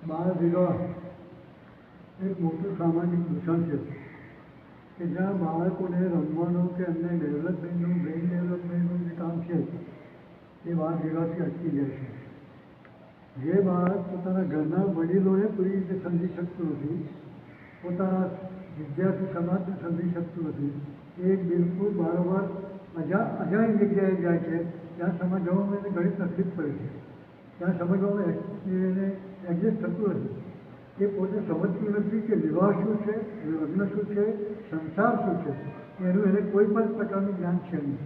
બાળ વિવાહ એક મોટું સામાજિક દૂષણ છે કે જ્યાં બાળકોને રમવાનું કે એમને ડેવલપમેન્ટનું બ્રેઇન ડેવલપમેન્ટનું જે કામ છે એ બાળ વિવાહથી અટકી જાય છે. જે બાળક પોતાના ઘરના વડીલોને પૂરી રીતે સમજી શકતું નથી, પોતાના વિદ્યાર્થી સમાજને સમજી શકતું નથી, એ બિલકુલ બારોબાર અજાણી જગ્યાએ જાય છે ત્યાં સમજવામાં એને ઘણી તકલીફ પડે છે. ત્યાં સમજવામાં એને એડજસ્ટ થતું નથી. એ પોતે સમજતું નથી કે વિવાહ શું છે, લગ્ન શું છે, સંસાર શું છે, એનું એને કોઈ પણ પ્રકારનું જ્ઞાન છે નહીં.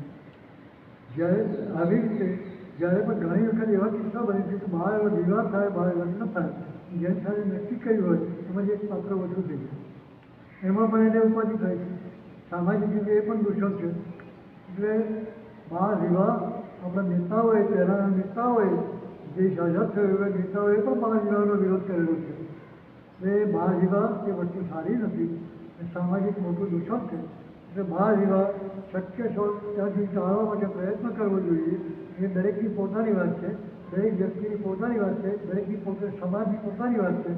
જ્યારે આવી રીતે જ્યારે પણ ઘણી વખત એવા કિસ્સા બને છે કે બાળ વિવાહ થાય, બાળ લગ્ન થાય, જેની સાથે નક્કી કર્યું હોય એમાં એક પાત્ર વધુ થઈ જાય, એમાં પણ એને ઉપાધિ થાય છે. સામાજિક રીતે એ પણ દૂષણ છે. એટલે બાળ વિવાહ આપણા નેતાઓએ, પહેલાંના નેતાઓએ જે આઝાદ થયો એવા નેતાઓએ પણ બાળ વિવાહનો વિરોધ કરેલો છે. એટલે બાળ વિવાહ એ વસ્તુ સારી નથી, એ સામાજિક મોટું દૂષણ છે. એટલે બાળ વિવાહ શક્ય ત્યાં સુધી ટાળવા માટે પ્રયત્ન કરવો જોઈએ. એ દરેકની પોતાની વાત છે, દરેક વ્યક્તિની પોતાની વાત છે, દરેકની સમાજની પોતાની વાત છે.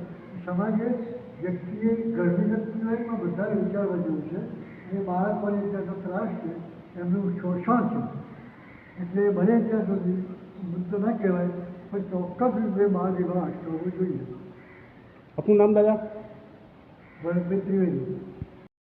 સમાજે વ્યક્તિએ ઘરની વ્યક્તિઓમાં બધાને વિચારવા જેવું છે. એ બાળકોને ત્યાં તો ત્રાસ છે, એમનું શોષણ છે. એટલે બને ત્યાં સુધી મુદ્દો ન કહેવાય પણ ચોક્કસ રીતે બાળ વિવાહ અટકાવવો જોઈએ. આપનું નામ દાદા? ભરતભાઈ ત્રિવેદી.